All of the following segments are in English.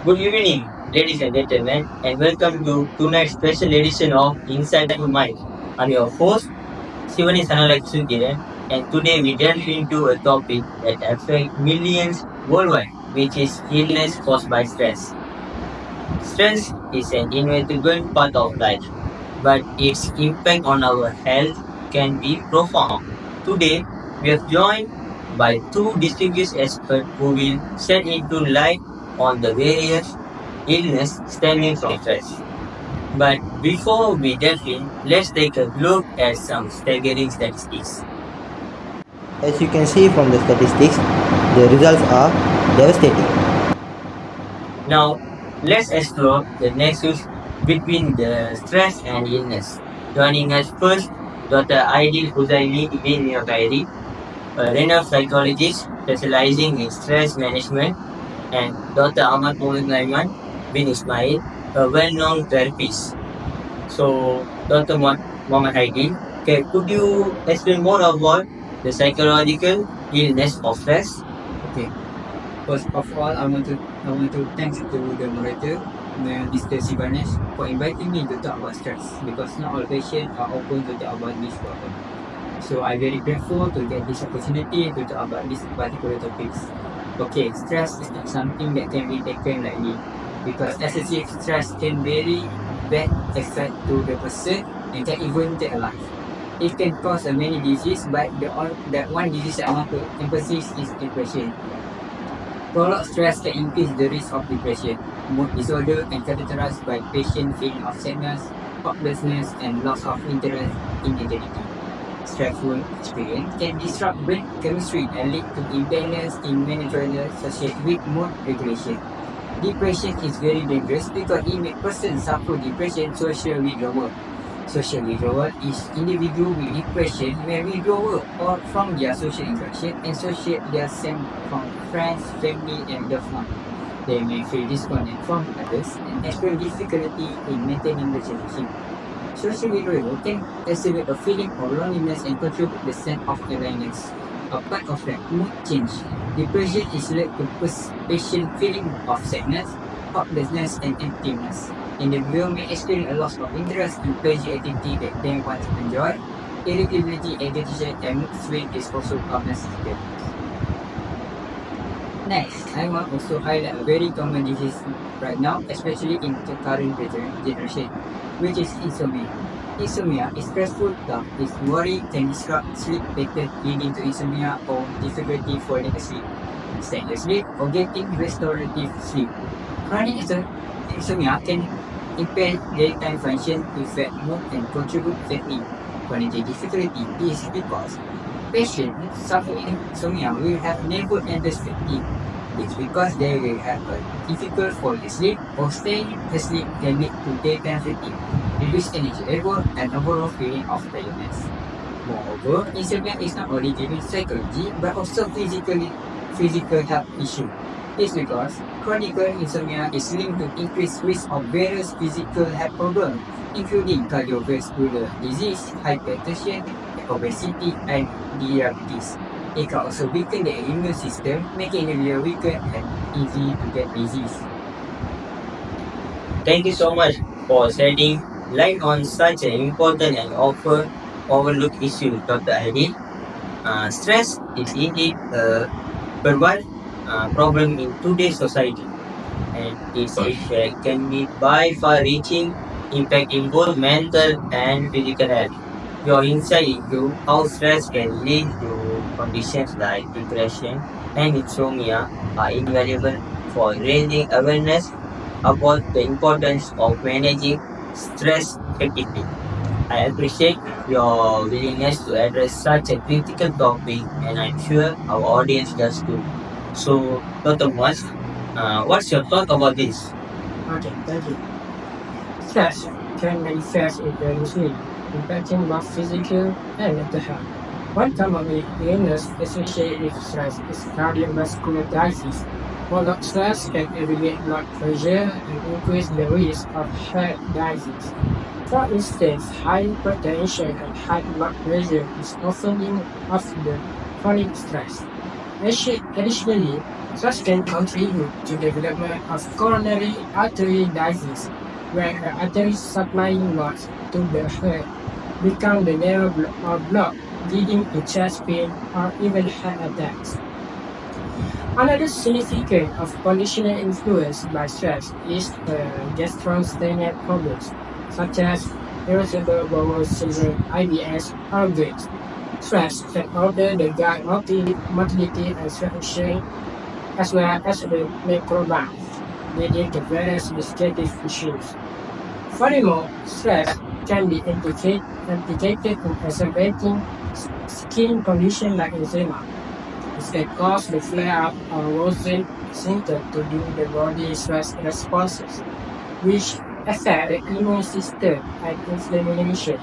Good evening, ladies and gentlemen, and welcome to tonight's special edition of Insightful Mind. I'm your host, Shivani Sanalakshundire, and today we delve into a topic that affects millions worldwide, which is illness caused by stress. Stress is an inevitable part of life, but its impact on our health can be profound. Today, we are joined by two distinguished experts who will shed into light on the various illness stemming from stress. But before we delve in, let's take a look at some staggering statistics. As you can see from the statistics, the results are devastating. Now, let's explore the nexus between the stress and illness. Joining us first, Dr. Aidil Huzaili bin Yokairi, a renowned psychologist specializing in stress management, and Dr. Ahmad Mulaiman bin Ismail, a well-known therapist. So, Dr. Muhammad Aidil, okay, could you explain more about the psychological illness of stress? Okay. First of all, I want to thanks to the moderator, Mr. Sivanesh, for inviting me to talk about stress because not all patients are open to talk about this problem. So I'm very grateful to get this opportunity to talk about this particular topics. Okay, stress is not something that can be taken lightly because excessive stress can very bad effect to the person and can even take a life. It can cause many diseases, but that one disease I want to emphasize is depression. Prolonged stress can increase the risk of depression, mood disorder, and characterized by patient feeling of sadness, hopelessness, and loss of interest in identity. Stressful experience can disrupt brain chemistry and lead to imbalance in many traits associated with mood regulation. Depression is very dangerous because it makes persons suffer depression, social withdrawal. Social withdrawal is individual with depression may withdraw or from their social interaction and associate themselves from friends, family, and loved ones. They may feel disconnected from others and experience difficulty in maintaining relationship. Social withdrawal can exacerbate a feeling of loneliness and contribute the sense of aloneness. Apart of that, mood change. Depression is led to patient feeling of sadness, hopelessness, and emptiness. Individual may experience a loss of interest in pleasure activity that they once enjoyed. Irritability, agitation, and mood swing is also common symptoms. Next, I want also highlight a very common disease right now, especially in the current generation, which is insomnia. Insomnia is stressful thought. Its worry can disrupt sleep pattern, leading to insomnia or difficulty falling asleep, staying asleep, or getting restorative sleep. Chronic insomnia can impair daytime function, affect mood, and contribute fatigue. Cognitive difficulty is because patients suffering insomnia will have never-ending fatigue. It's because they will have a difficult falling asleep or staying asleep can lead to daytime fatigue, reduced energy level, and overall feeling of tiredness. Moreover, insomnia is not only due to psychology but also physical health issue. It's because chronic insomnia is linked to increased risk of various physical health problems, including cardiovascular disease, hypertension, obesity, and diabetes. It can also weaken the immune system, making the individual weaker and easy to get disease. Thank you so much for shedding light on such an important and often overlooked issue, Dr. Aidil. Stress is indeed a pervasive problem in today's society, and its effect can be by far-reaching, impacting both mental and physical health. Your insight into how stress can lead to conditions like depression and insomnia are invaluable for raising awareness about the importance of managing stress effectively. I appreciate your willingness to address such a critical topic, and I'm sure our audience does too. So, Dr. Muaz, what's your thought about this? Okay, thank you. Stress can manifest in various ways, impacting both physical and mental health. One common illness associated with stress is cardiovascular disease. Prolonged stress can elevate blood pressure and increase the risk of heart disease. For instance, hypertension and high blood pressure is often linked after chronic stress. Additionally, Stress can contribute to development of coronary artery disease, where the arteries supplying blood to the heart become the narrow or blocked, leading to chest pain or even heart attacks. Another significant of conditional influence by stress is gastrointestinal problems, such as irritable bowel syndrome (IBS) or GERD. Stress can alter the gut motility and function as well as the microbiome, leading to various digestive issues. Furthermore, stress can be implicated in exacerbating skin conditions like eczema. This can cause the flare-up or worsen symptoms during the body's stress responses, which affect the immune system and inflammation.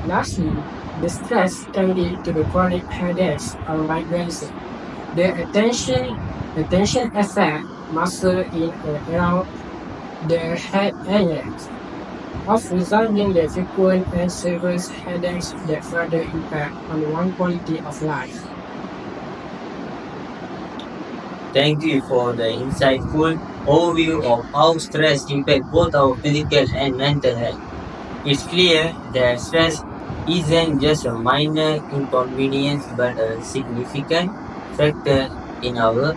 Lastly, the stress can lead to the chronic headaches or migraines. The attention affect muscle in and around the head areas, of resulting the frequent and severe headaches that further impact on one's quality of life. Thank you for the insightful overview of how stress impacts both our physical and mental health. It's clear that stress isn't just a minor inconvenience but a significant factor in our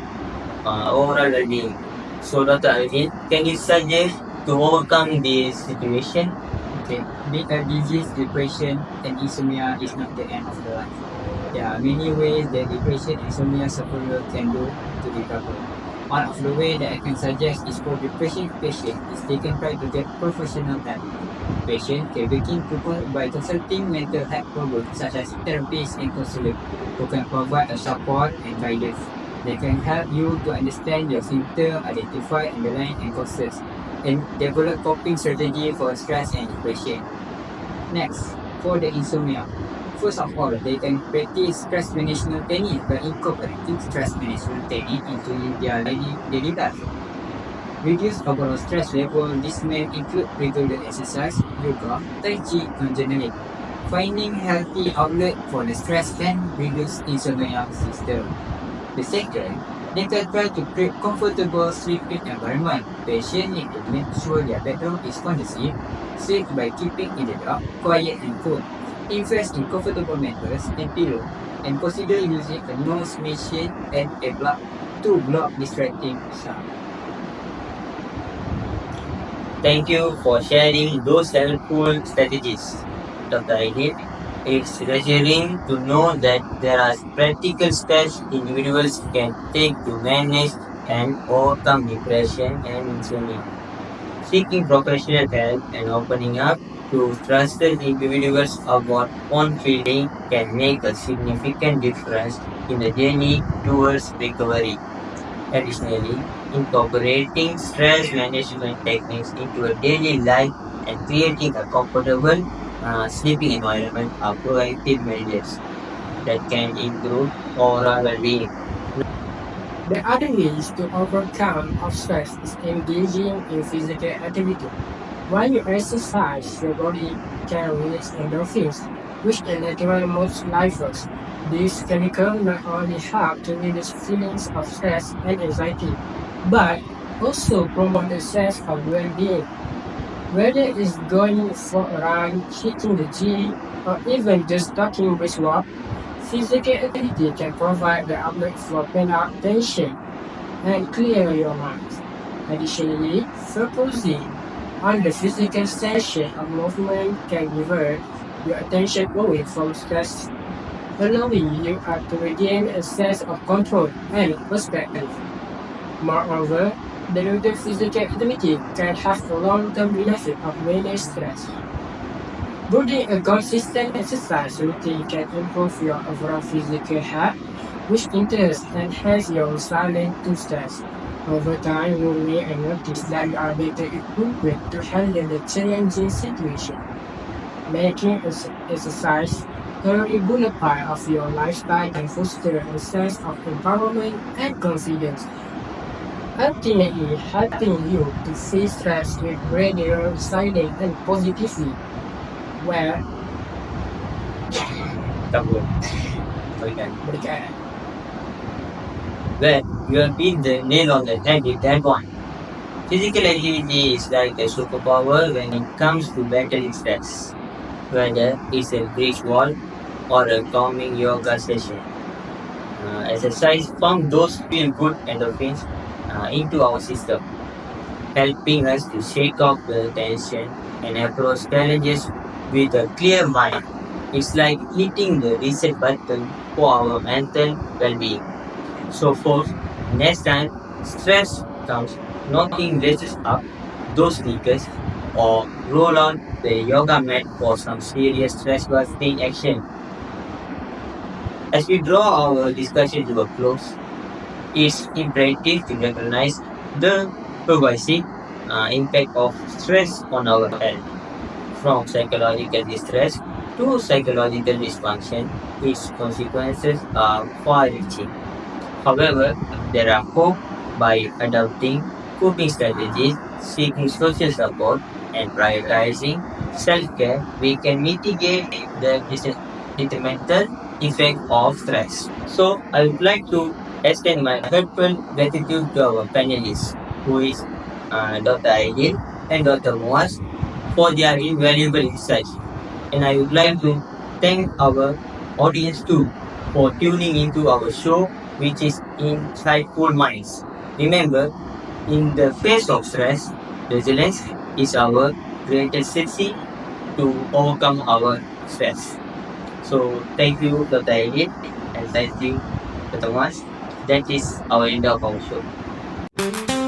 overall well-being. So, Dr. Alvin, can you suggest to overcome this situation? Okay, being a disease, depression, and insomnia is not the end of the life. There are many ways that depression and insomnia sufferer can do to recover. One of the way that I can suggest is for depression patient is they can try to get professional help. Patient can begin to by consulting mental health problems such as therapists and counselors who can provide a support and guidance. They can help you to understand your symptoms, identify underlying and causes, and develop coping strategy for stress and depression. Next, for the insomnia. First of all, they can practice stress management technique by incorporating stress management technique into their daily life. Reduce overall stress level. This may include regular exercise, yoga, tai chi, and journaling. Finding healthy outlet for the stress can reduce insomnia system. The second, they can try to create comfortable sleeping environment. Patients need to make sure their bedroom is conducive, safe by keeping it dark, quiet, and cool. Invest in comfortable mattress and pillow, and consider using a noise machine and a plug to block distracting sound. Thank you for sharing those helpful strategies, Dr. Aidit. It's reassuring to know that there are practical steps individuals can take to manage and overcome depression and insomnia. Seeking professional help and opening up to trusted individuals about own feeling can make a significant difference in the journey towards recovery. Additionally, incorporating stress management techniques into a daily life and creating a comfortable sleeping environment are proactive measures that can improve overall well-being. The other ways to overcome of stress is engaging in physical activity. When you exercise, your body can release endorphins, which are natural mood lifers. These chemicals not only help to reduce feelings of stress and anxiety, but also promote a sense of well-being. Whether it's going for a run, hitting the gym, or even just talking brisk walk, physical activity can provide the outlet for pent-up tension and clear your mind. Additionally, focusing on the physical sensation of movement can divert your attention away from stress, allowing you to regain a sense of control and perspective. Moreover, the regular physical activity can have a long-term benefit of managing stress. Building a consistent exercise routine can improve your overall physical health, which in turn enhance your resilience to stress. Over time, you may notice that you are better equipped to handle the challenging situation, making exercise a regular part of your lifestyle can foster a sense of empowerment and confidence, ultimately helping you to face stress with greater resilience and positivity. Well, Tabun. Balikan. berikan Well, you have hit the nail on the head with that one. Physical activity is like a superpower when it comes to battling stress, whether it's a brick wall or a calming yoga session. Exercise pump those feel good endorphins into our system, helping us to shake off the tension and approach challenges with a clear mind. It's like hitting the reset button for our mental well being. So, folks, next time stress comes knocking, laces up those sneakers or roll on the yoga mat for some serious stress busting action. As we draw our discussion to a close, it's imperative to recognize the pervasive impact of stress on our health. From psychological distress to psychological dysfunction, its consequences are far reaching. However, there are hope by adopting coping strategies, seeking social support, and prioritizing self-care. We can mitigate the detrimental effect of stress. So, I would like to extend my heartfelt gratitude to our panelists, who is Dr. Aidil and Dr. Moaz, for their invaluable insights. And I would like to thank our audience too for tuning into our show, which is Insightful Minds. Remember, in the face of stress, resilience is our greatest strategy to overcome our stress. So, thank you, Dr. Edith, and thank you, Dr. Mas. That is our end of our show.